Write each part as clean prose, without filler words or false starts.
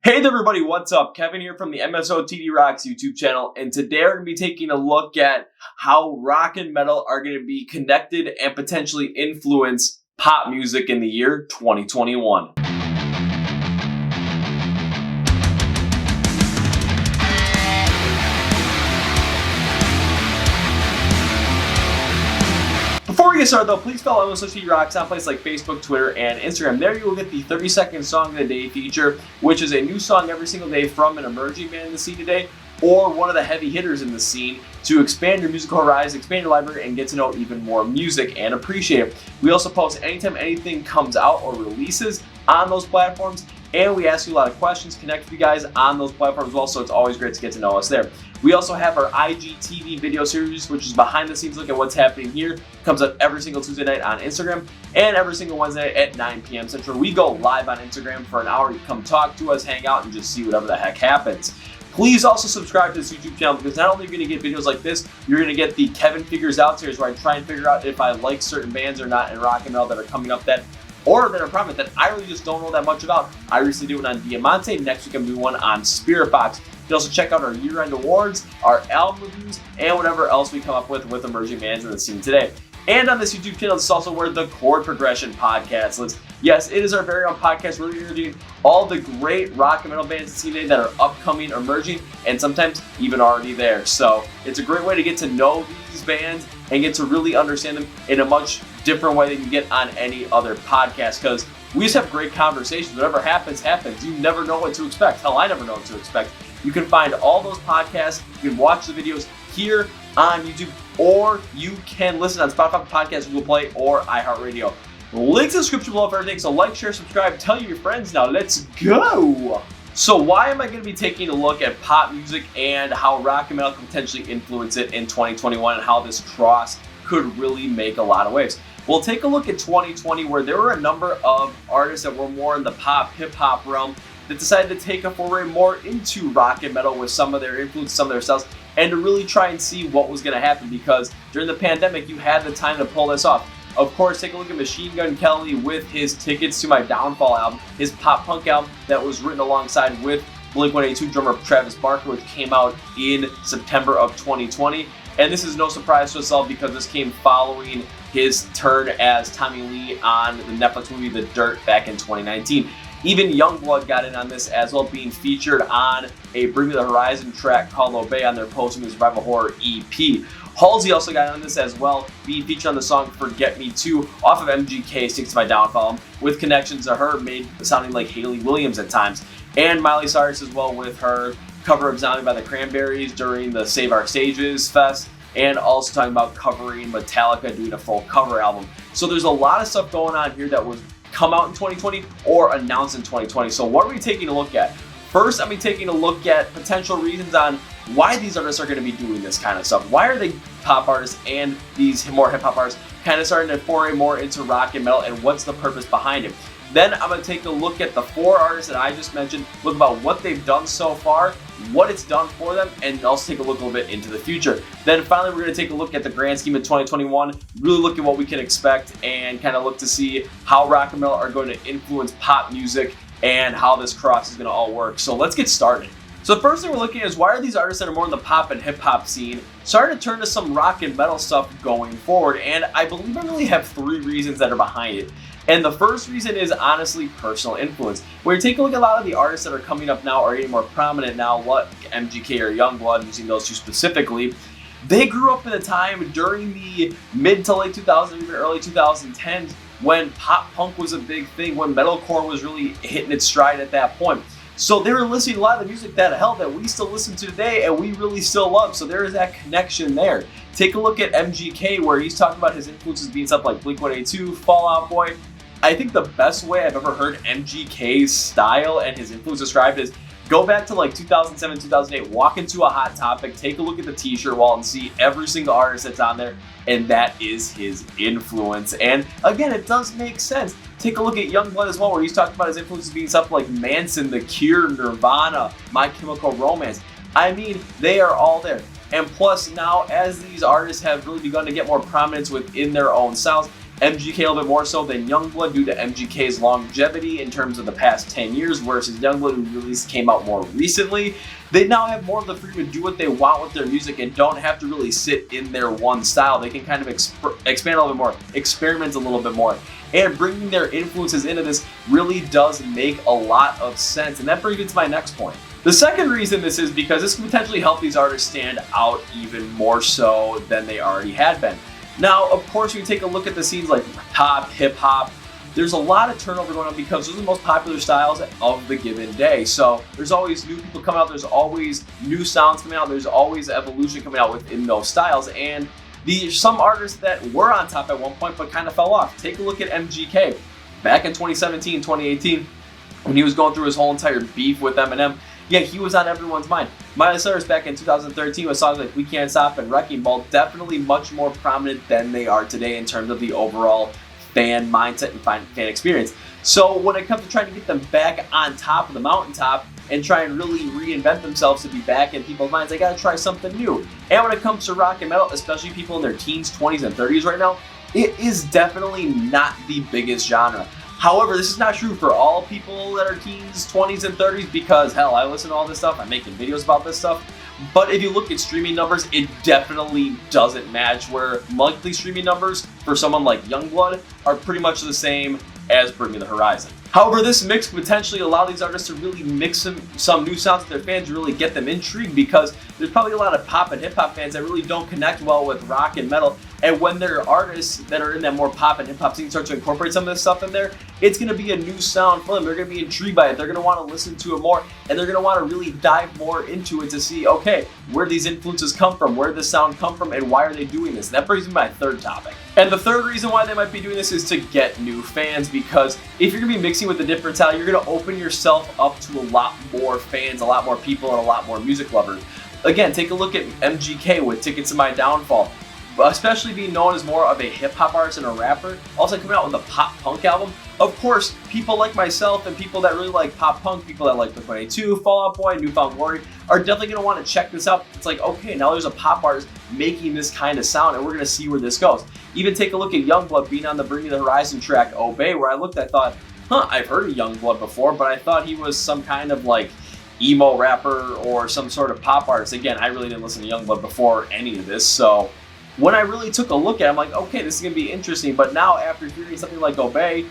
Hey there everybody, what's up? Kevin here from the MSOTD Rocks YouTube channel, and today we're going to be taking a look at how rock and metal are going to be connected and potentially influence pop music in the year 2021. Before we get started though, please follow MSOTD Rocks on places like Facebook, Twitter, and Instagram. There you will get the 30-second Song of the Day feature, which is a new song every single day from an emerging band in the scene today, or one of the heavy hitters in the scene, to expand your musical horizon, expand your library, and get to know even more music and appreciate it. We also post anytime anything comes out or releases on those platforms, and we ask you a lot of questions, connect with you guys on those platforms as well, so it's always great to get to know us there. We also have our IGTV video series, which is behind the scenes look at what's happening here. Comes up every single Tuesday night on Instagram and every single Wednesday at 9 p.m. Central. We go live on Instagram for an hour. You come talk to us, hang out, and just see whatever the heck happens. Please also subscribe to this YouTube channel, because not only are you going to get videos like this, you're going to get the Kevin Figures Out series, where I try and figure out if I like certain bands or not in rock and metal that are coming up that are prominent that I really just don't know that much about. I recently did one on Diamante. Next week I'm doing one on Spirit Box. You can also check out our year-end awards, our album reviews, and whatever else we come up with emerging bands in the scene today. And on this YouTube channel, this is also where the Chord Progression podcast lives. Yes, it is our very own podcast where we're interviewing all the great rock and metal bands in the scene today that are upcoming, emerging, and sometimes even already there. So it's a great way to get to know these bands and get to really understand them in a much different way than you get on any other podcast, because we just have great conversations. Whatever happens, happens. You never know what to expect. Hell, I never know what to expect. You can find all those podcasts. You can watch the videos here on YouTube, or you can listen on Spotify Podcasts, Google Play, or iHeart Radio. Links in the description below for everything. So like, share, subscribe, tell your friends. Now let's go. So why am I going to be taking a look at pop music and how rock and metal can potentially influence it in 2021, and how this cross could really make a lot of waves? We'll take a look at 2020, where there were a number of artists that were more in the pop, hip-hop realm that decided to take a foray more into rock and metal with some of their influence, some of their styles, and to really try and see what was going to happen, because during the pandemic, you had the time to pull this off. Of course, take a look at Machine Gun Kelly with his Tickets to My Downfall album, his pop punk album that was written alongside with Blink-182 drummer Travis Barker, which came out in September of 2020. And this is no surprise to us all, because this came following his turn as Tommy Lee on the Netflix movie The Dirt back in 2019. Even Yungblud got in on this as well, being featured on a Bring Me the Horizon track called Obey on their Post-Movie Survival Horror EP. Halsey also got in on this as well, being featured on the song Forget Me Too off of MGK's Tickets to My Downfall, with connections to her made sounding like Haley Williams at times. And Miley Cyrus as well, with her cover of Zombie by the Cranberries during the Save Our Stages Fest, and also talking about covering Metallica, doing a full cover album. So there's a lot of stuff going on here that was come out in 2020 or announced in 2020. So what are we taking a look at? First, I'm taking a look at potential reasons on why these artists are going to be doing this kind of stuff. Why are they pop artists and these more hip-hop artists kind of starting to foray more into rock and metal, and what's the purpose behind it? Then I'm going to take a look at the four artists that I just mentioned, look about what they've done so far, what it's done for them, and also take a look a little bit into the future. Then finally, we're going to take a look at the grand scheme of 2021, really look at what we can expect, and kind of look to see how rock and metal are going to influence pop music and how this cross is going to all work. So let's get started. So the first thing we're looking at is, why are these artists that are more in the pop and hip-hop scene starting to turn to some rock and metal stuff going forward? And I believe I really have three reasons that are behind it. And the first reason is honestly personal influence. When you take a look at a lot of the artists that are coming up now, or getting more prominent now, like MGK or Yungblud, using those two specifically, they grew up in a time during the mid to late 2000s, even early 2010s, when pop punk was a big thing, when metalcore was really hitting its stride at that point. So they were listening to a lot of the music that we still listen to today, and we really still love. So there is that connection there. Take a look at MGK, where he's talking about his influences being stuff like Blink-182, Fall Out Boy. I think the best way I've ever heard MGK's style and his influence described is, go back to like 2007, 2008, walk into a Hot Topic, take a look at the t-shirt wall and see every single artist that's on there, and that is his influence. And again, it does make sense. Take a look at Yungblud as well, where he's talking about his influences being stuff like Manson, The Cure, Nirvana, My Chemical Romance. I mean, they are all there. And plus, now as these artists have really begun to get more prominence within their own styles, MGK a little bit more so than Yungblud due to MGK's longevity in terms of the past 10 years versus Yungblud, who really came out more recently. They now have more of the freedom to do what they want with their music and don't have to really sit in their one style. They can kind of expand a little bit more, experiment a little bit more. And bringing their influences into this really does make a lot of sense. And that brings me to my next point. The second reason this is because this can potentially help these artists stand out even more so than they already had been. Now, of course, when you take a look at the scenes like pop, hip-hop, there's a lot of turnover going on because those are the most popular styles of the given day. So there's always new people coming out, there's always new sounds coming out, there's always evolution coming out within those styles. And some artists that were on top at one point but kind of fell off. Take a look at MGK. Back in 2017, 2018, when he was going through his whole entire beef with Eminem, yeah, he was on everyone's mind. Miley Cyrus back in 2013 with songs like We Can't Stop and Wrecking Ball, definitely much more prominent than they are today in terms of the overall fan mindset and fan experience. So when it comes to trying to get them back on top of the mountaintop and try and really reinvent themselves to be back in people's minds, they gotta try something new. And when it comes to rock and metal, especially people in their teens, 20s, and 30s right now, it is definitely not the biggest genre. However, this is not true for all people that are teens, 20s, and 30s because, hell, I listen to all this stuff, I'm making videos about this stuff. But if you look at streaming numbers, it definitely doesn't match, where monthly streaming numbers for someone like Yungblud are pretty much the same as Bring Me the Horizon. However, this mix could potentially allow these artists to really mix some new sounds with their fans, really get them intrigued, because there's probably a lot of pop and hip-hop fans that really don't connect well with rock and metal. And when there are artists that are in that more pop and hip-hop scene start to incorporate some of this stuff in there, it's going to be a new sound for them. They're going to be intrigued by it. They're going to want to listen to it more, and they're going to want to really dive more into it to see, okay, where these influences come from, where this sound come from, and why are they doing this? And that brings me to my third topic. And the third reason why they might be doing this is to get new fans, because if you're going to be mixing with a different style, you're going to open yourself up to a lot more fans, a lot more people, and a lot more music lovers. Again, take a look at MGK with Tickets to My Downfall. Especially being known as more of a hip-hop artist and a rapper, also coming out with a pop-punk album. Of course, people like myself and people that really like pop-punk, people that like Blink-182, Fall Out Boy, New Found Glory, are definitely going to want to check this out. It's like, okay, now there's a pop artist making this kind of sound, and we're going to see where this goes. Even take a look at Yungblud being on the Bring Me the Horizon track, Obey, where I thought, I've heard of Yungblud before, but I thought he was some kind of like emo rapper or some sort of pop artist. Again, I really didn't listen to Yungblud before any of this, so when I really took a look at it, I'm like, okay, this is going to be interesting. But now, after hearing something like Obey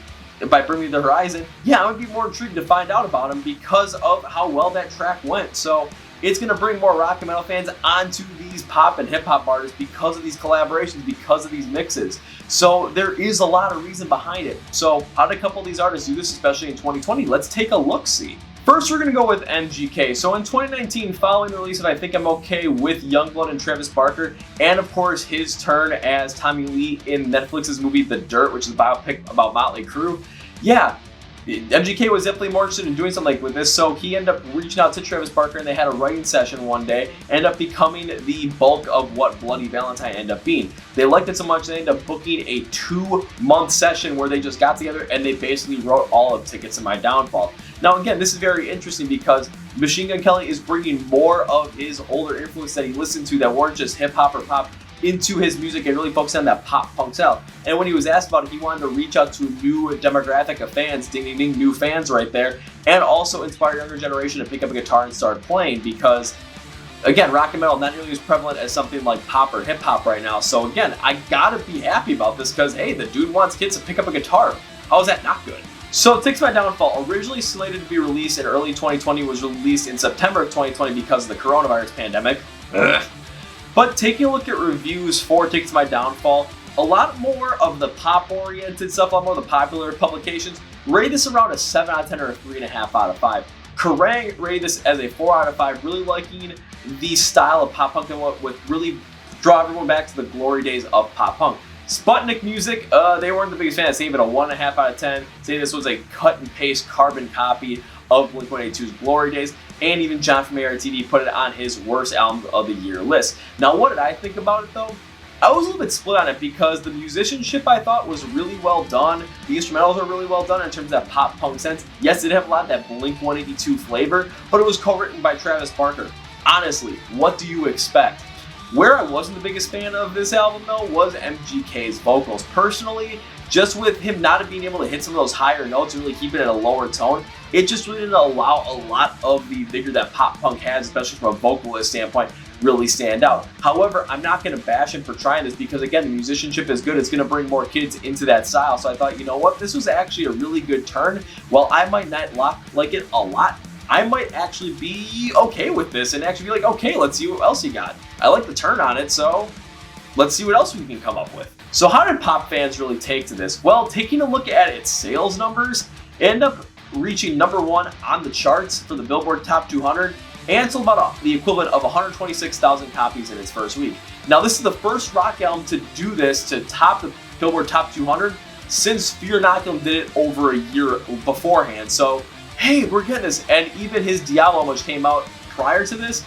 by Bring Me the Horizon, yeah, I would be more intrigued to find out about him because of how well that track went. So it's going to bring more rock and metal fans onto these pop and hip-hop artists because of these collaborations, because of these mixes. So there is a lot of reason behind it. So how did a couple of these artists do this, especially in 2020? Let's take a look-see. First, we're going to go with MGK. So in 2019, following the release of I Think I'm Okay with Yungblud and Travis Barker, and of course his turn as Tommy Lee in Netflix's movie The Dirt, which is a biopic about Motley Crue, yeah, MGK was definitely more interested in doing something like with this, so he ended up reaching out to Travis Barker and they had a writing session one day, ended up becoming the bulk of what Bloody Valentine ended up being. They liked it so much they ended up booking a 2-month session where they just got together and they basically wrote all of Tickets to My Downfall. Now again, this is very interesting because Machine Gun Kelly is bringing more of his older influence that he listened to that weren't just hip-hop or pop into his music and really focus on that pop-punk style. And when he was asked about it, he wanted to reach out to a new demographic of fans, ding ding ding, new fans right there, and also inspire younger generation to pick up a guitar and start playing because, again, rock and metal not nearly as prevalent as something like pop or hip-hop right now. So again, I gotta be happy about this because, hey, the dude wants kids to pick up a guitar. How is that not good? So Tickets to My Downfall, originally slated to be released in early 2020, was released in September of 2020 because of the coronavirus pandemic. But taking a look at reviews for Tickets to My Downfall, a lot more of the pop-oriented stuff, a lot more of the popular publications, rate this around a 7 out of 10 or a 3.5 out of 5. Kerrang rated this as a 4 out of 5, really liking the style of pop-punk and what would really draw everyone back to the glory days of pop-punk. Sputnik Music, they weren't the biggest fans. They gave it a 1.5 out of 10, saying this was a cut-and-paste carbon copy of Blink-182's glory days, and even John from ARTV put it on his worst album of the year list. Now, what did I think about it though? I was a little bit split on it because the musicianship I thought was really well done. The instrumentals are really well done in terms of that pop-punk sense. Yes, it did have a lot of that Blink-182 flavor, but it was co-written by Travis Barker. Honestly, what do you expect? Where I wasn't the biggest fan of this album though was MGK's vocals. Personally, just with him not being able to hit some of those higher notes and really keep it at a lower tone, it just really didn't allow a lot of the vigor that pop punk has, especially from a vocalist standpoint, really stand out. However, I'm not going to bash him for trying this because, again, the musicianship is good. It's going to bring more kids into that style. So I thought, you know what, this was actually a really good turn. While I might not like it a lot, I might actually be okay with this and actually be like, okay, let's see what else you got. I like the turn on it, so let's see what else we can come up with. So how did pop fans really take to this? Well, taking a look at its sales numbers, it ended up reaching #1 on the charts for the Billboard Top 200 and sold about the equivalent of 126,000 copies in its first week. Now, this is the first rock album to do this, to top the Billboard Top 200, since Fear Inoculum did it over a year beforehand. So, hey, we're getting this. And even his Diablo, which came out prior to this,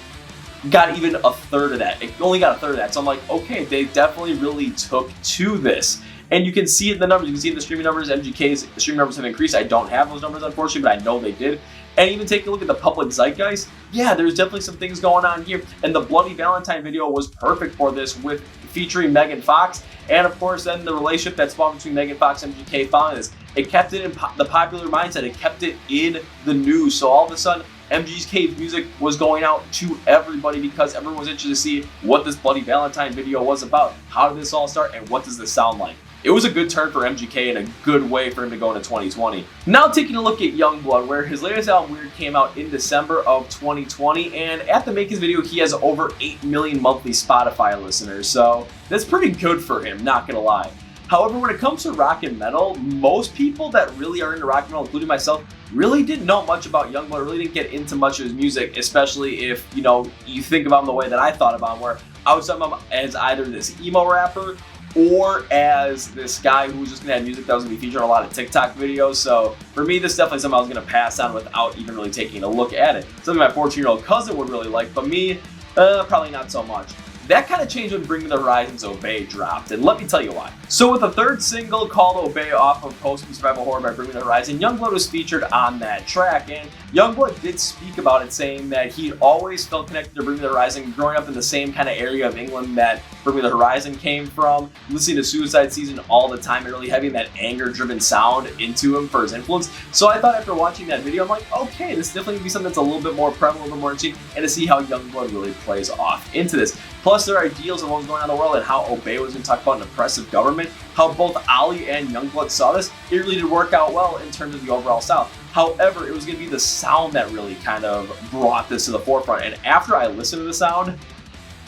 got even a third of that. It only got a third of that. So I'm like, okay, they definitely really took to this. And you can see it in the numbers. You can see in the streaming numbers. MGK's streaming numbers have increased. I don't have those numbers, unfortunately, but I know they did. And even taking a look at the public zeitgeist, yeah, there's definitely some things going on here. And the Bloody Valentine video was perfect for this, with featuring Megan Fox. And of course, then the relationship that spawned between Megan Fox and MGK following this. It kept it in the popular mindset. It kept it in the news. So all of a sudden, MGK's music was going out to everybody because everyone was interested to see what this Bloody Valentine video was about. How did this all start, and what does this sound like? It was a good turn for MGK and a good way for him to go into 2020. Now taking a look at Yungblud, where his latest album, Weird, came out in December of 2020, and at the making of this video, he has over 8 million monthly Spotify listeners, so that's pretty good for him, not gonna lie. However, when it comes to rock and metal, most people that really are into rock and metal, including myself, really didn't know much about Yungblud, really didn't get into much of his music, especially if, you know, you think about him the way that I thought about him, where I was talking about him as either this emo rapper or as this guy who was just gonna have music that was gonna be featured in a lot of TikTok videos. So for me, this is definitely something I was gonna pass on without even really taking a look at it. Something my 14-year-old cousin would really like, but me, probably not so much. That kind of changed when Bring Me the Horizon's Obey dropped, and let me tell you why. So with the third single called Obey off of Post Survival Horror by Bring Me the Horizon, Yungblud was featured on that track, and Yungblud did speak about it, saying that he always felt connected to Bring Me the Horizon, growing up in the same kind of area of England that Bring Me the Horizon came from, listening to Suicide Season all the time, and really having that anger-driven sound into him for his influence. So I thought after watching that video, I'm like, okay, this definitely would be something that's a little bit more prevalent, a little bit more interesting, and to see how Yungblud really plays off into this. Plus, there are ideals of what was going on in the world and how Obey was going to talk about an oppressive government, how both Ali and Yungblud saw this. It really did work out well in terms of the overall style. However, it was going to be the sound that really kind of brought this to the forefront. And after I listened to the sound,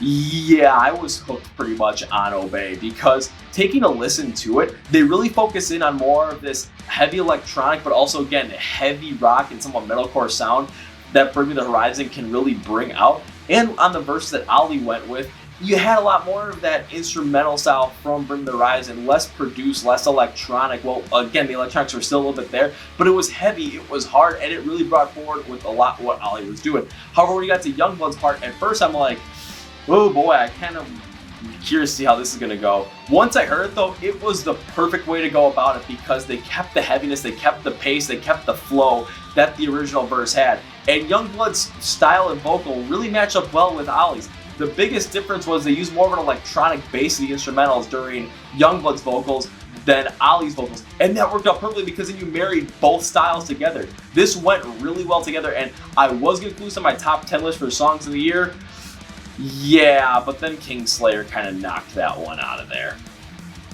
yeah, I was hooked pretty much on Obey, because taking a listen to it, they really focus in on more of this heavy electronic, but also, again, heavy rock and somewhat metalcore sound that Bring Me the Horizon can really bring out. And on the verse that Ali went with, you had a lot more of that instrumental style from Bring Me the Horizon, less produced, less electronic. Well, again, the electronics were still a little bit there, but it was heavy, it was hard, and it really brought forward with a lot what Ali was doing. However, when you got to Youngblood's part, at first I'm like, oh boy, I kind of curious to see how this is going to go. Once I heard it though, it was the perfect way to go about it, because they kept the heaviness, they kept the pace, they kept the flow that the original verse had. And Youngblood's style and vocal really matched up well with Ali's. The biggest difference was they used more of an electronic bass in the instrumentals during Youngblood's vocals than Ali's vocals. And that worked out perfectly, because then you married both styles together. This went really well together, and I was going to include some of my top 10 list for songs of the year. Yeah, but then Kingslayer kind of knocked that one out of there.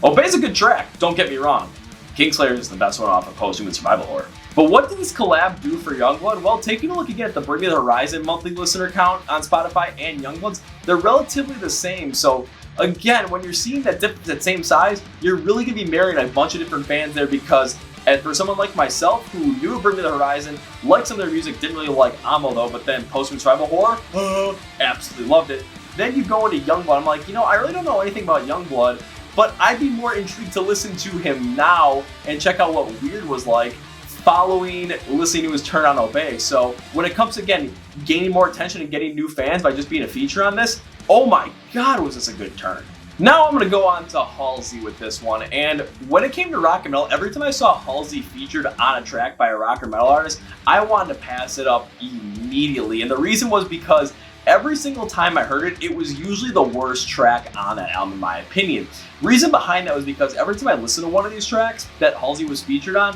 Obey's a good track, don't get me wrong. Kingslayer is the best one off of Post-Human Survival Horror. But what did this collab do for Yungblud? Well, taking a look again at the Bring Me the Horizon monthly listener count on Spotify and Youngblood's, they're relatively the same. So again, when you're seeing that difference at same size, you're really going to be marrying a bunch of different fans there, because and for someone like myself who knew Bring Me the Horizon, liked some of their music, didn't really like Amo though, but then Post-Human Survival Horror, absolutely loved it. Then you go into Yungblud, I'm like, you know, I really don't know anything about Yungblud, but I'd be more intrigued to listen to him now and check out what Weird was like following listening to his turn on Obey. So when it comes to, again, gaining more attention and getting new fans by just being a feature on this, oh my god, was this a good turn. Now I'm going to go on to Halsey with this one, and when it came to rock and metal, every time I saw Halsey featured on a track by a rock or metal artist, I wanted to pass it up immediately, and the reason was because every single time I heard it, it was usually the worst track on that album in my opinion. Reason behind that was because every time I listened to one of these tracks that Halsey was featured on,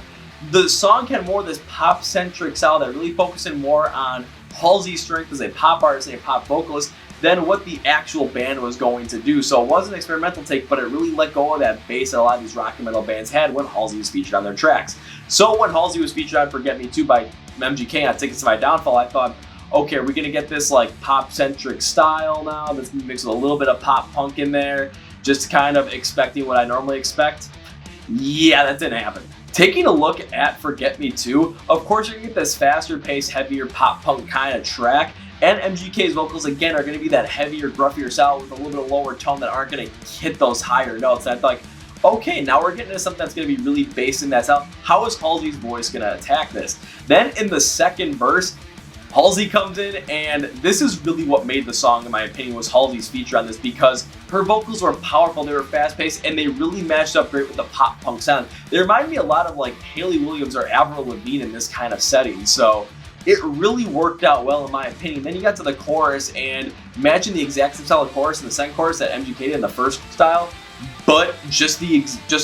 the song had more of this pop-centric style that really focused in more on Halsey's strength as a pop artist and a pop vocalist than what the actual band was going to do. So it was an experimental take, but it really let go of that bass that a lot of these rock and metal bands had when Halsey was featured on their tracks. So when Halsey was featured on Forget Me Too by MGK on Tickets to My Downfall, I thought, okay, are we gonna get this like pop-centric style now that's mixed with a little bit of pop punk in there, just kind of expecting what I normally expect? Yeah, that didn't happen. Taking a look at Forget Me Too, of course you're gonna get this faster paced, heavier pop punk kind of track, and MGK's vocals again are gonna be that heavier, gruffier style with a little bit of lower tone that aren't gonna hit those higher notes. And I thought, okay, now we're getting into something that's gonna be really based in that style. How is Halsey's voice gonna attack this? Then in the second verse, Halsey comes in, and this is really what made the song, in my opinion, was Halsey's feature on this, because her vocals were powerful, they were fast-paced, and they really matched up great with the pop-punk sound. They remind me a lot of like Hayley Williams or Avril Lavigne in this kind of setting, so it really worked out well in my opinion. Then you got to the chorus, and imagine the exact same style of chorus in the second chorus that MGK did in the first style, but just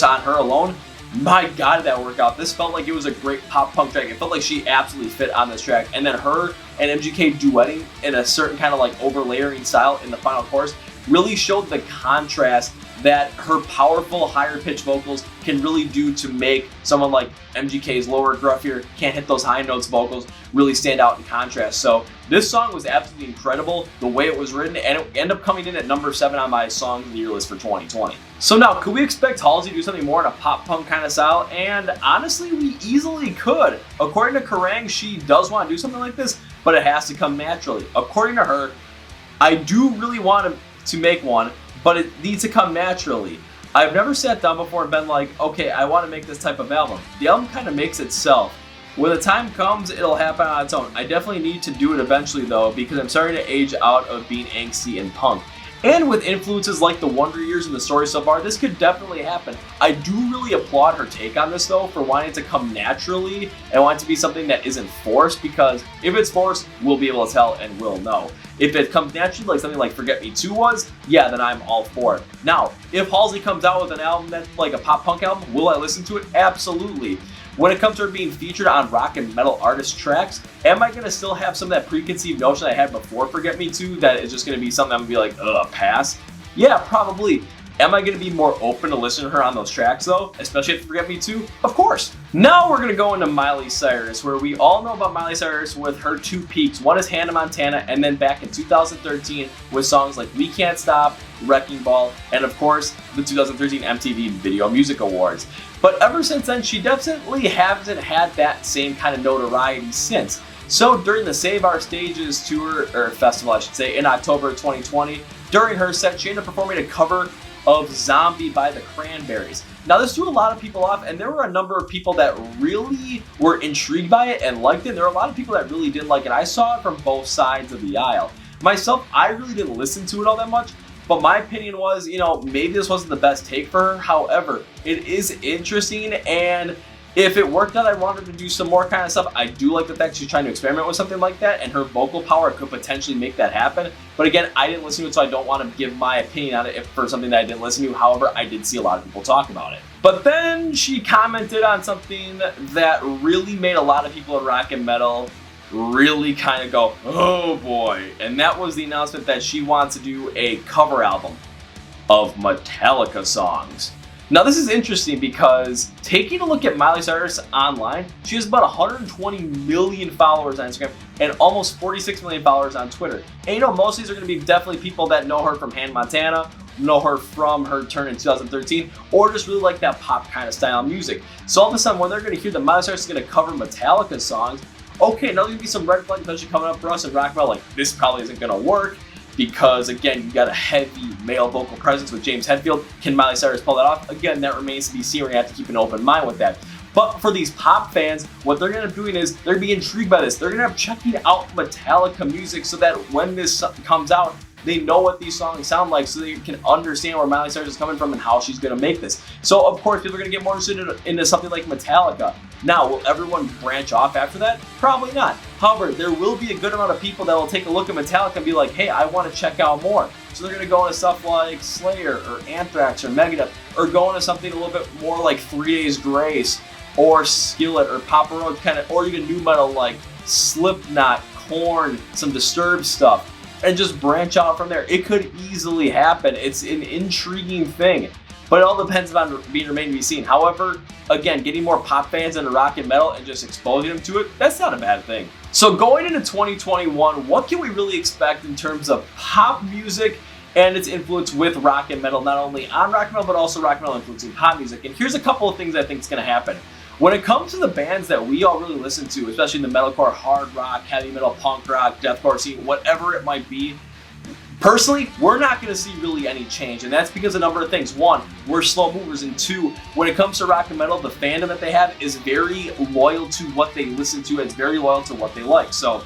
on her alone. My God, did that work out. This felt like it was a great pop punk track. It felt like she absolutely fit on this track. And then her and MGK duetting in a certain kind of like overlayering style in the final chorus really showed the contrast that her powerful, higher pitched vocals can really do to make someone like MGK's lower, gruffier, can't hit those high notes vocals really stand out in contrast. So this song was absolutely incredible, the way it was written, and it ended up coming in at number 7 on my Songs of the Year list for 2020. So now, could we expect Halsey to do something more in a pop-punk kind of style? And honestly, we easily could. According to Kerrang, she does want to do something like this, but it has to come naturally. According to her, I do really want to make one, but it needs to come naturally. I've never sat down before and been like, okay, I want to make this type of album. The album kind of makes itself. When the time comes, it'll happen on its own. I definitely need to do it eventually though, because I'm starting to age out of being angsty and punk. And with influences like the Wonder Years and the story so far, this could definitely happen. I do really applaud her take on this though, for wanting it to come naturally and want it to be something that isn't forced, because if it's forced, we'll be able to tell and we'll know. If it comes naturally, like something like Forget Me Too was, yeah, then I'm all for it. Now, if Halsey comes out with an album that's like a pop punk album, will I listen to it? Absolutely. When it comes to her being featured on rock and metal artist tracks, am I going to still have some of that preconceived notion I had before Forget Me Too that is just going to be something I'm going to be like, ugh, pass? Yeah, probably. Am I going to be more open to listening to her on those tracks though, especially if Forget Me Too? Of course. Now we're going to go into Miley Cyrus, where we all know about Miley Cyrus with her two peaks. One is Hannah Montana, and then back in 2013 with songs like We Can't Stop, Wrecking Ball, and of course the 2013 MTV Video Music Awards. But ever since then, she definitely hasn't had that same kind of notoriety since. So during the Save Our Stages tour, or festival I should say, in October 2020, during her set, she ended up performing a cover of Zombie by the Cranberries. Now this threw a lot of people off, and there were a number of people that really were intrigued by it and liked it. There were a lot of people that really didn't like it. I saw it from both sides of the aisle. Myself, I really didn't listen to it all that much, but my opinion was, maybe this wasn't the best take for her. However, it is interesting, and if it worked out, I wanted to do some more kind of stuff. I do like the fact she's trying to experiment with something like that, and her vocal power could potentially make that happen. But again, I didn't listen to it, so I don't want to give my opinion on it for something that I didn't listen to. However, I did see a lot of people talk about it. But then she commented on something that really made a lot of people in rock and metal really kind of go, oh boy. And that was the announcement that she wants to do a cover album of Metallica songs. Now this is interesting because taking a look at Miley Cyrus online, she has about 120 million followers on Instagram and almost 46 million followers on Twitter. And most of these are going to be definitely people that know her from Hannah Montana, know her from her turn in 2013, or just really like that pop kind of style music. So all of a sudden when they're going to hear that Miley Cyrus is going to cover Metallica songs, okay, now there's going to be some red flags especially coming up for us in rock and roll, like this probably isn't going to work. Because again, you got a heavy male vocal presence with James Hetfield. Can Miley Cyrus pull that off? Again, that remains to be seen. We're gonna have to keep an open mind with that. But for these pop fans, what they're gonna be doing is they're gonna be intrigued by this. They're gonna be checking out Metallica music so that when this comes out, They know what these songs sound like, so they can understand where Miley Cyrus is coming from and how she's going to make this. So of course, people are going to get more interested into something like Metallica. Now, will everyone branch off after that? Probably not. However, there will be a good amount of people that will take a look at Metallica and be like, hey, I want to check out more. So they're going to go into stuff like Slayer or Anthrax or Megadeth, or go into something a little bit more like 3 Days Grace or Skillet or Papa Roach kind of, or even new metal like Slipknot, Chord, some Disturbed stuff, and just branch out from there. It could easily happen. It's an intriguing thing, but it all depends on being remained to be seen. However, again, getting more pop fans into rock and metal and just exposing them to it, that's not a bad thing. So going into 2021, what can we really expect in terms of pop music and its influence with rock and metal, not only on rock and metal, but also rock and metal influencing pop music? And here's a couple of things I think is going to happen. When it comes to the bands that we all really listen to, especially in the metalcore, hard rock, heavy metal, punk rock, deathcore scene, whatever it might be, personally, we're not going to see really any change, and that's because of a number of things. One, we're slow movers, and two, when it comes to rock and metal, the fandom that they have is very loyal to what they listen to, and it's very loyal to what they like. So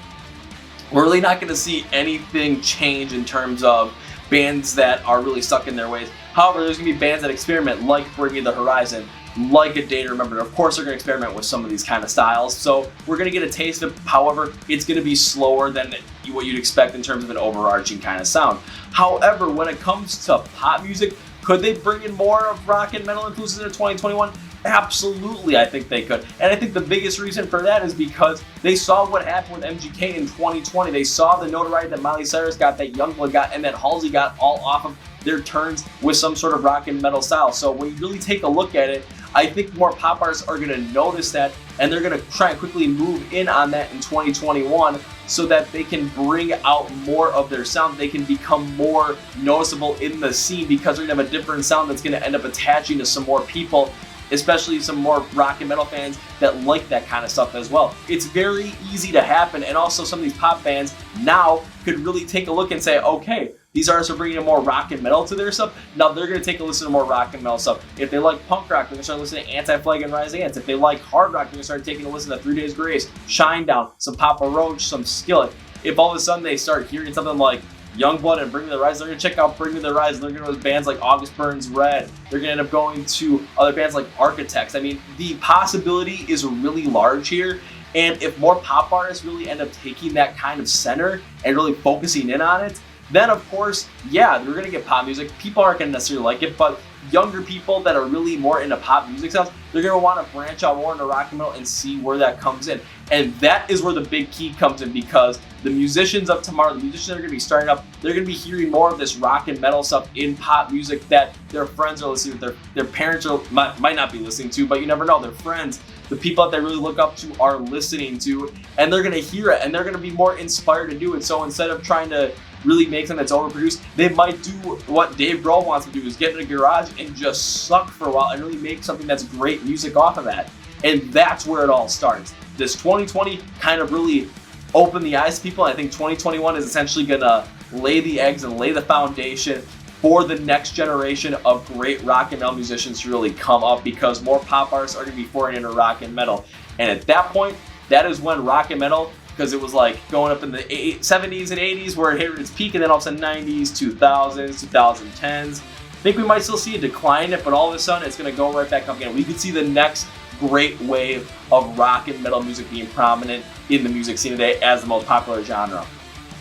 we're really not going to see anything change in terms of bands that are really stuck in their ways. However, there's going to be bands that experiment, like Bring Me the Horizon, like A Day to Remember. Of course, they're going to experiment with some of these kind of styles, so we're going to get a taste of. However, it's going to be slower than what you'd expect in terms of an overarching kind of sound. However, when it comes to pop music, could they bring in more of rock and metal influences into 2021? Absolutely, I think they could. And I think the biggest reason for that is because they saw what happened with MGK in 2020. They saw the notoriety that Miley Cyrus got, that Yungblud got, and that Halsey got, all off of their turns with some sort of rock and metal style. So when you really take a look at it, I think more pop artists are going to notice that, and they're going to try and quickly move in on that in 2021 so that they can bring out more of their sound. They can become more noticeable in the scene because they're going to have a different sound that's going to end up attaching to some more people, especially some more rock and metal fans that like that kind of stuff as well. It's very easy to happen, and also some of these pop bands now could really take a look and say, okay, these artists are bringing in more rock and metal to their stuff. Now they're going to take a listen to more rock and metal stuff. If they like punk rock, they're going to start listening to Anti-Flag and Rise Against. If they like hard rock, they're going to start taking a listen to 3 Days Grace, Shinedown, some Papa Roach, some Skillet. If all of a sudden they start hearing something like Yungblud and Bring Me the Horizon, they're going to check out Bring Me the Horizon. They're going to go to bands like August Burns Red. They're going to end up going to other bands like Architects. I mean, the possibility is really large here. And if more pop artists really end up taking that kind of center and really focusing in on it, then of course, yeah, we're going to get pop music. People aren't going to necessarily like it, but younger people that are really more into pop music sounds, they're going to want to branch out more into rock and metal and see where that comes in. And that is where the big key comes in, because the musicians of tomorrow, the musicians that are going to be starting up, they're going to be hearing more of this rock and metal stuff in pop music that their friends are listening to, their parents might not be listening to, but you never know, their friends, the people that they really look up to are listening to, and they're going to hear it, and they're going to be more inspired to do it. So instead of trying to really make something that's overproduced, they might do what Dave Grohl wants to do, is get in a garage and just suck for a while and really make something that's great music off of that. And that's where it all starts. This 2020 kind of really opened the eyes to people. I think 2021 is essentially going to lay the eggs and lay the foundation for the next generation of great rock and metal musicians to really come up, because more pop artists are going to be pouring into rock and metal. And at that point, that is when rock and metal, because it was like going up in the 70s and 80s where it hit its peak, and then all of a sudden 90s, 2000s, 2010s. I think we might still see a decline in it, but all of a sudden it's going to go right back up again. We could see the next great wave of rock and metal music being prominent in the music scene today as the most popular genre.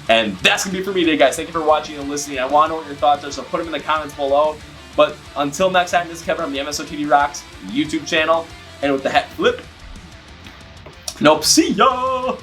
And that's going to be it for me today, guys. Thank you for watching and listening. I want to know what your thoughts are, so put them in the comments below. But until next time, this is Kevin on the MSOTV Rocks YouTube channel. And with the hat flip, nope, see ya!